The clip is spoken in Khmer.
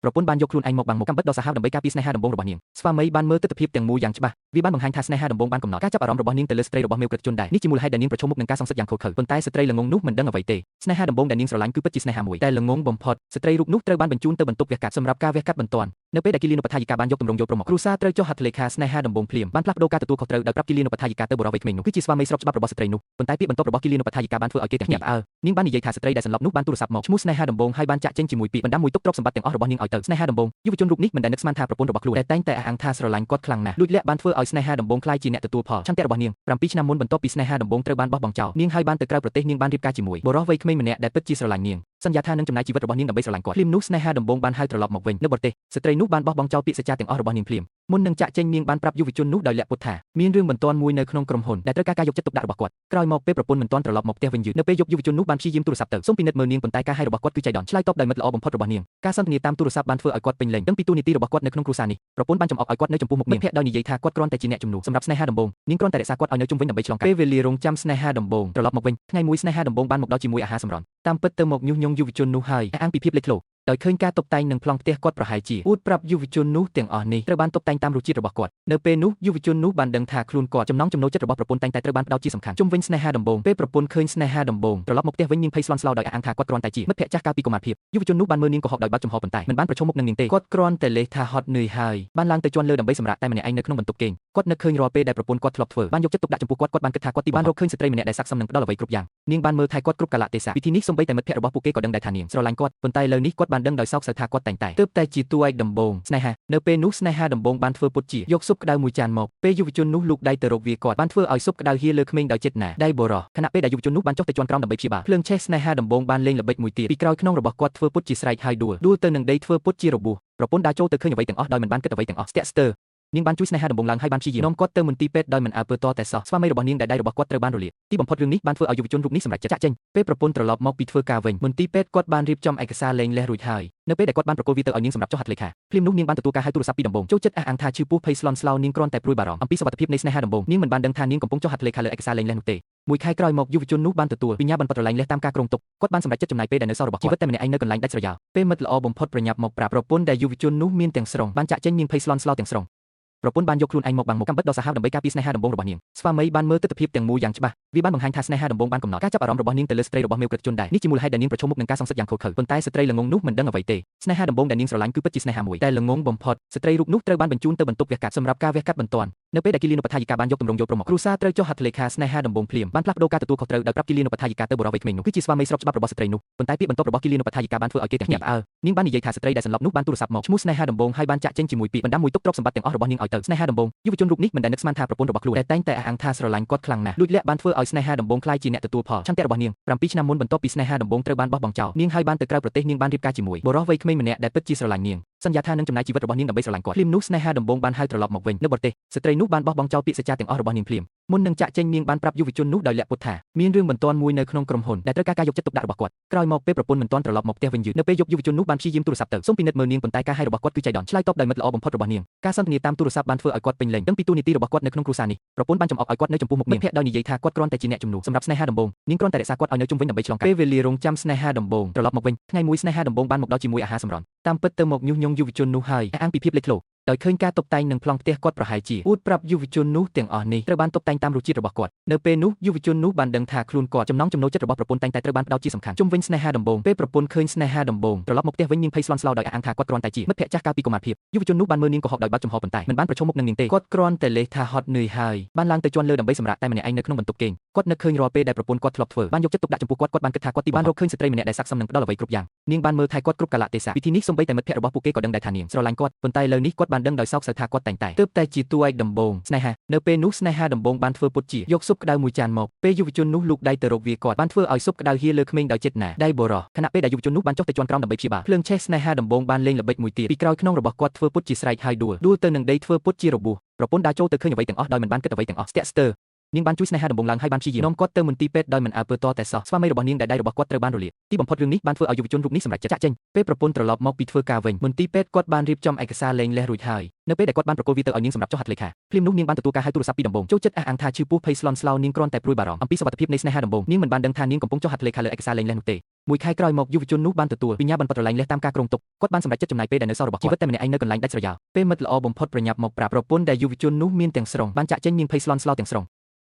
ប្រពន្ធបានយកខ្លួនឯងមកបាំងមុខកាំបិតដ៏សាហាវដើម្បីការពារស្នេហាដំបូងរបស់នាងស្វាមីបានមើលទស្សនវិជ្ជាទាំងមូលយ៉ាងច្បាស់វាបានបង្ហាញថាស្នេហាដំបូងបានកំណត់ការចាប់អារម្មណ៍របស់នាងទៅលើស្ត្រីរបស់មេវក្រឹតជនដែរនេះជាមូលហេតុដែលនាងប្រឈមមុខនឹងការសង្សឹកយ៉ាងឃោរឃៅប៉ុន្តែស្ត្រីល្ងងនោះមិនដឹងអ្វីទេស្នេហាដំបូងដែលនាងស្រឡាញ់គឺពិតជាស្នេហាមួយតែល្ងងបំផុតស្ត្រីរូបនោះត្រូវបានបញ្ជូនទៅបន្ទប់វះកាត់សម្រាប់ការវះកាត់បន្ទាន់នៅពេលដែលគីលីនុបដ្ឋាយិកាបានយកទម្រង់យកព្រមមកគ្រូសាត្រូវចុះហត្ថលេខាស្នេហាដំបូងភ្លាមបានផ្លាស់ប្ដូរការទទួលខុសត្រូវដោយប្រាប់គីលីនុបដ្ឋាយិកាទៅបុរសវ័យក្មេងនោះគឺជាស្វាមីស្របច្បាប់របស់ស្ត្រីនោះប៉ុន្តែពាក្យបន្ទាប់របស់គីលីនុបដ្ឋាយិកាបានធ្វើឲ្យគេទាំងញាក់ផ្អើលនាងបាននិយាយថាស្ត្រីដែលសន្លប់នោះបានទូរស័ព្ទមកឈ្មោះស្នេហាដំបូងហើយបានចាក់ចេញជាមួយពាក្យបណ្ដាំមួយទុកទ្រព្យសម្បត្តិទាំងអស់របស់នាងឲ្យទៅស្នេហាដំបូងយុវជនរូបនេះមិនដែលនឹកស្មានថាប្រពន្ធរបស់ខ្លួនតែតែងតែអះអាងថាស្រឡាញ់គាត់ខ្លាំងណាស់លួចលាក់បានធ្វើឲ្យស្នេហាដំបូងក្លាយជាអ្នកទទួលផលឆន្ទៈរបស់នាង7ឆ្នាំមុនបន្ទាប់ពីស្នេហាដំបូងត្រូវបានបោះបង់ចោលនាងហើយបានទៅក្រៅប្រទេសនាងបានរៀបការជាមួយបុរសវ័យក្មេងម្នាក់ដែលពិតជាស្រឡាញ់នាងសន្យាថានឹងចំណាយជីវិតរបស់នាងដើម្បីស្រឡាញ់គាត់ភ្លាមនោះស្នេហាដំបូងបានហៅត្រឡប់មកវិញនៅបរទេសស្ត្រីនោះបានបោះបង់ចោលពាក្យសច្ចាទាំងអស់របស់នាងភ្លាមមុននឹងចាក់ចេញនាងបានប្រាប់យុវជននោះដោយលាក់ពុតថាមានរឿងបន្ទាន់មួយនៅក្នុងក្រុមហ៊ុនដែលត្រូវការការយកចិត្តទុកដាក់របស់គាត់ក្រោយមកពេលប្រពន្ធមិនទាន់ត្រឡប់មកផ្ទះវិញយឺតនៅពេលយុវជននោះបានព្យាយាមទូរស័ព្ទទៅសូមពិនិត្យមើលនាងប៉ុន្តែការហៅរបស់គាត់គឺចៃដន្យឆ្លើយតបដោយមិត្តល្អបំផុតរបស់នាងការសន្ទនាតាមទូរស័ព្ទបានធ្វើឲ្យគាត់ពេញលេញដឹងពីទូនីតិរបស់គាត់នៅក្នុងគ្រួសារនេះប្រពន្ធបានចំអកឲ្យគាត់នៅចំពោះមុខនាងភ័ក្រដោយនិយាយថាគាត់គ្រាន់តែជាអ្នកជំនួសសម្រាប់ស្នេហាដំបូងនាងគ្រាន់តែរក្សាគាត់ឲ្យនៅជុំវិញដើម្បីឆ្លងកាត់ពេលវេលារងចាំស្នេហាដំបូងត្រឡប់មកវិញថ្ងៃមួយស្នេហាដំបូងបានមកដល់ជាមួយអាហារសម្រន់តាមពិតទៅមកញុះញង់យុវជននោះហើយអាងពីភាពលេចធ្លោដោយឃើញការតុបតែងនឹងប្លង់ផ្ទះគាត់ប្រហែលជាអួតប្រាប់យុវជននោះទាំងអស់នេះត្រូវបានតុបតែងតាមរសជាតិរបស់គាត់នៅពេលនោះយុវជននោះបានដឹងថាខ្លួនគាត់ចំណង់ចំណូលចិត្តរបស់ប្រពន្ធតែងតែត្រូវបានផ្ដោតជាសំខាន់ជុំវិញស្នេហាដំបូងពេលប្រពន្ធឃើញស្នេហាដំបូងត្រឡប់មកផ្ទះវិញនាងភ័យស្លន់ស្លោដោយអះអាងថាគាត់គ្រាន់តែជាមិត្តភក្តិចាស់កាលពីកុមារភាពយុវជននោះបានមើលនាងកុហកដោយបើកចំហប៉ុន្តែមិនបានប្រឈមមុខនឹងនាងទេគាត់គ្រាន់តែលេសថាហត់នឿយហើយបានឡើងទៅជន់លើដើម្បីសម្រាកតែម្នាក់ឯងនៅក្នុងបន្ទប់គេងគាត់នឹកឃើញរាល់ពេលដែលប្រពន្ធគាត់ធ្លាប់ធ្វើបានយកចិត្តទុកដាក់ចំពោះគាត់បានគិតថាគាត់ទីបានរកឃើញស្ត្រីម្នាក់ដែលស័ក្តិសមនឹងផ្ដល់អ្វីគ្រប់យ៉ាងនាងបានមើលថែគាត់គ្រប់កាលៈទេសៈវិធីនេះសូម្បីតែមិត្តភក្តិរបស់ពួកគេក៏ដឹងដែរថានាងស្រឡាញ់គាត់ប៉ុន្តែឥឡូវនេះគាត់បានដឹងដោយសោកសៅថាគាត់តែងតែទើបតែជាតួឯកដំបូងស្នេហានៅពេលនោះស្នេហាដំបូងបានធ្វើពុតជាយកស៊ុបក្តៅមួយចានមកពេលយុវជននោះលូកដៃទៅរកវាគាត់បានធ្វើឲ្យស៊ុបក្តៅហៀលើក្មេងដោយចិត្តណាដៃបរោះខណៈពេលដែលយុវជននោះបានចុះទៅជាន់ក្រោមដើម្បីព្យាបាលភ្លើងឆេះស្នេហាដំបូងបានលេងល្បិចមួយទៀតពីក្រោយខ្នងរបស់គាត់ធ្វើពុតជាស្រែកហើយដួលទៅនឹងដីធ្វើពុតជារបួសប្រពន្ធដើរចូលទៅឃើញអ្វីទាំងអស់ដោយមិនបានគិតអ្វីទាំងអស់ស្ទាក់ស្ទើរនាងបានជួយស្នេហាដំបូងឡើងហើយបានព្យាយាមនាំគាត់ទៅមន្ទីរពេទ្យដោយមិនអើពើតតែសោះស្វាមីរបស់នាងដែលដៃរបស់គាត់ត្រូវបានរលាកទីបំផុតរឿងនេះបានធ្វើឲ្យយុវជនរូបនេះសម្រេចចិត្តចាក់ចេញពេលប្រពន្ធត្រឡប់មកពីធ្វើការវិញមន្ទីរពេទ្យគាត់បានរៀបចំឯកសារលែងលះរួចហើយនៅពេលដែលគាត់បានប្រគល់វាទៅឲ្យនាងសម្រាប់ចុះហត្ថលេខាភ្លាមនោះនាងបានទទួលការហៅទូរស័ព្ទពីដំបូងចូលចិត្តអះអាងថាឈឺពោះភ័យស្លន់ស្លោនាងគ្រាន់តែព្រួយបារម្ភអំពីសុវត្ថិភាពនៃស្នេហាដំបូងនាងមិនបានដឹងថានាងកំពុងចុះហត្ថលេខាលើឯកសារលែងលះនោះទេមួយខែក្រោយមកយុវជននោះបានទទួលវិញ្ញាបនបត្រលែងលះតាមការគ្រោងទុកគាត់បានសម្រេចចិត្តចំណាយពេលដែលនៅសល់របស់ជីវិតតែម្នាក់ឯងនៅកន្លែងដាច់ស្រយាលពេលមិត្តល្អបំផុតប្រញាប់មកប្រាប់ប្រពន្ធដែលយុវជននោះមានទាំងស្រុងបានចាក់ចេញនាងភ័យស្លន់ស្លោទាំងស្រុងប្រពន្ធបានយកខ្លួនឯងមកបាំងមុខកាំបិតដ៏សាហាវដើម្បីការពារស្នេហាដំបូងរបស់នាងស្វាមីបានមើលទស្សនវិជ្ជាទាំងមូលយ៉ាងច្បាស់វាបានបង្ហាញថាស្នេហាដំបូងបានកំណត់ការចាប់អារម្មណ៍របស់នាងទៅលើស្ត្រីរបស់មេវក្រឹតជនដែរនេះជាមូលហេតុដែលនាងប្រឈមមុខនឹងការសង្សឹកយ៉ាងឃោរឃៅប៉ុន្តែស្ត្រីល្ងងនោះមិនដឹងអ្វីទេស្នេហាដំបូងដែលនាងស្រឡាញ់គឺពិតជាស្នេហាមួយតែល្ងងបំផុតស្ត្រីរូបនោះត្រូវបានបញ្ជូនទៅបន្ទប់វះកាត់សម្រាប់ការវះកាត់បន្ទាន់នៅពេលដែលគីលីនុបដ្ឋាយិកាបានយកទម្រង់យកព្រមមកគ្រូសាត្រូវចុះហត្ថលេខាស្នេហាដំបូងភ្លាមបានផ្លាស់ប្ដូរការទទួលខុសត្រូវដោយប្រាប់គីលីនុបដ្ឋាយិកាទៅបុរសវ័យក្មេងនោះគឺជាស្វាមីស្របច្បាប់របស់ស្ត្រីនោះប៉ុន្តែពាក្យបន្ទាប់របស់គីលីនុបដ្ឋាយិកាបានធ្វើឲ្យគេទាំងញាក់ផ្អើលនាងបាននិយាយថាស្ត្រីដែលសន្លប់នោះបានទូរស័ព្ទមកឈ្មោះស្នេហាដំបូងហើយបានចាក់ចេញជាមួយពាក្យបណ្ដាំមួយទុកទ្រព្យសម្បត្តិទាំងអស់របស់នាងឲ្យទៅស្នេហាដំបូងយុវជនរូបនេះមិនដែលនឹកស្មានថាប្រពន្ធរបស់ខ្លួនតែតែងតែអះអាងថាស្រឡាញ់គាត់ខ្លាំងណាស់លួចលាក់បានធ្វើឲ្យស្នេហាដំបូងក្លាយជាអ្នកទទួលផលឆន្ទៈរបស់នាង7ឆ្នាំមុនបន្ទាប់ពីស្នេហាដំបូងត្រូវបានបោះបង់ចោលនាងហើយបានទៅក្រៅប្រទេសនាងបានរៀបការជាមួយបុរសវ័យក្មេងម្នាក់ដែលពិតជាស្រឡាញ់នាងសន្យាថានឹងចំណាយជីវិតរបស់នាងដើម្បីស្រឡាញ់គាត់ភ្លាមនោះស្នេហាដំបូងបានហៅត្រឡប់មកវិញនៅបរទេសស្ត្រីនោះបានបោះបង់ចោលពាក្យសច្ចាទាំងអស់របស់នាងភ្លាមមុននឹងចាក់ចេញនាងបានប្រាប់យុវជននោះដោយលាក់ពុតថាមានរឿងបន្ទាន់មួយនៅក្នុងក្រុមហ៊ុនដែលត្រូវការការយកចិត្តទុកដាក់របស់គាត់ក្រោយមកពេលប្រពន្ធមិនទាន់ត្រឡប់មកផ្ទះវិញយឺតនៅពេលយុវជននោះបានព្យាយាមទូរស័ព្ទទៅសូមពិនិត្យមើលនាងប៉ុន្តែការហៅរបស់គាត់គឺចៃដន្យឆ្លើយតបដោយមិត្តល្អបំផុតរបស់នាងការសន្ទនាតាមទូរស័ព្ទបានធ្វើឲ្យគាត់ពេញលេញដឹងពីទូនីតិរបស់គាត់នៅក្នុងគ្រួសារនេះប្រពន្ធបានចំអកឲ្យគាត់នៅចំពោះមុខនាងភ័ក្រដោយនិយាយថាគាត់គ្រាន់តែជាអ្នកជំនួសសម្រាប់ស្នេហាដំបូងនាងគ្រាន់តែរក្សាគាត់ឲ្យនៅជុំវិញដើម្បីឆ្លងកាត់ពេលវេលារងចាំស្នេហាដំបូងត្រឡប់មកវិញថ្ងៃមួយស្នេហាដំបូងបានមកដល់ជាមួយអាហារសម្រន់តាមពិតទៅមកញុះញង់យុវជននោះហើយអាងពីភាពលេចធ្លោដោយឃើញការតុបតែងនឹងប្លង់ផ្ទះគាត់ប្រហែលជាអួតប្រាប់យុវជននោះទាំងអស់នេះត្រូវបានតុបតែងតាមរសជាតិរបស់គាត់នៅពេលនោះយុវជននោះបានដឹងថាខ្លួនគាត់ចំណង់ចំណូលចិត្តរបស់ប្រពន្ធតែងតែត្រូវបានផ្ដោតជាសំខាន់ជុំវិញស្នេហាដំបូងពេលប្រពន្ធឃើញស្នេហាដំបូងត្រឡប់មកផ្ទះវិញនាងភ័យស្លន់ស្លោដោយអះអាងថាគាត់គ្រាន់តែជាមិត្តភក្តិចាស់កាលពីកុមារភាពយុវជននោះបានមើលនាងកុហកដោយបើកចំហប៉ុន្តែមិនបានប្រឈមមុខនឹងនាងទេគាត់គ្រាន់តែលេសថាហត់នឿយហើយបានឡើងទៅជន់លើដើម្បីសម្រាកតែម្នាក់ឯងនៅក្នុងបន្ទប់គេងគាត់នឹកឃើញរាល់ពេលដែលប្រពន្ធគាត់ធ្លាប់ធ្វើបានយកចិត្តទុកដាក់ចំពោះគាត់បានគិតថាគាត់ទីបានរកឃើញស្ត្រីម្នាក់ដែលស័ក្តិសមនឹងផ្ដល់អ្វីគ្រប់យ៉ាងនាងបានមើលថែគាត់គ្រប់កាលៈទេសៈវិធីនេះសូម្បីតែមិត្តភក្តិរបស់ពួកគេក៏ដឹងដែរថានាងស្រឡាញ់គាត់ប៉ុន្តែឥឡូវនេះគាត់បានដឹងដោយសោកសៅថាគាត់តែងតែទើបតែជាតួឯកដំបូងស្នេហានៅពេលនោះស្នេហាដំបូងបានធ្វើពុតជាយកស៊ុបក្តៅមួយចានមកពេលយុវជននោះលូកដៃទៅរកវាគាត់បានធ្វើឲ្យស៊ុបក្តៅហៀលើក្មេងដោយចិត្តណាដៃបរោះខណៈពេលដែលយុវជននោះបានចុះទៅជាន់ក្រោមដើម្បីព្យាបាលភ្លើងឆេះស្នេហាដំបូងបានលេងល្បិចមួយទៀតពីក្រោយខ្នងរបស់គាត់ធ្វើពុតជាស្រែកហើយដួលទៅនឹងដីធ្វើពុតជារបួសប្រពន្ធដើរចូលទៅឃើញអ្វីទាំងអស់ដោយមិនបានគិតអ្វីទាំងអស់ស្ទាក់ស្ទើរ នាងបានជួយស្នេហាដំបងឡើងហើយបានព្យាយាមនាំគាត់ទៅមន្ទីរពេទ្យដោយមិនអើពើតតែសោះស្វាមីរបស់នាងដែលដៃរបស់គាត់ត្រូវបានរលាកទីបំផុតរឿងនេះបានធ្វើឲ្យយុវជនរូបនេះសម្រេចចិត្តចាក់ចេញពេលប្រពន្ធត្រឡប់មកពីធ្វើការវិញមន្ទីរពេទ្យគាត់បានរៀបចំឯកសារលែងលះរួចហើយនៅពេលដែលគាត់បានប្រគល់វាទៅឲ្យនាងសម្រាប់ចុះហត្ថលេខាភ្លាមនោះនាងបានទទួលការហៅទូរស័ព្ទពីដំបងចូលចិត្តអះអាងថាឈឺពោះភ័យស្លន់ស្លោនាងគ្រាន់តែព្រួយបារម្ភអំពីសុវត្ថិភាពនៃស្នេហាដំបងនាងមិនបានដឹងថានាងកំពុងចុះហត្ថលេខាលើឯកសារលែងលះនោះទេមួយខែក្រោយមកយុវជននោះបានទទួលវិញ្ញាបនបត្រលែងលះតាមការគ្រោងទុកគាត់បានសម្រេចចិត្តចំណាយពេលដែលនៅសល់របស់ជីវិតតែម្នាក់ឯងនៅកន្លែងដាច់ស្រយាលពេលមិត្តល្អបំផុតប្រញាប់មកប្រាប់ប្រពន្ធដែលយុវជននោះមានទាំងស្រុងបានចាក់ចេញនាងភ័យស្លន់ស្លោទាំងស្រុង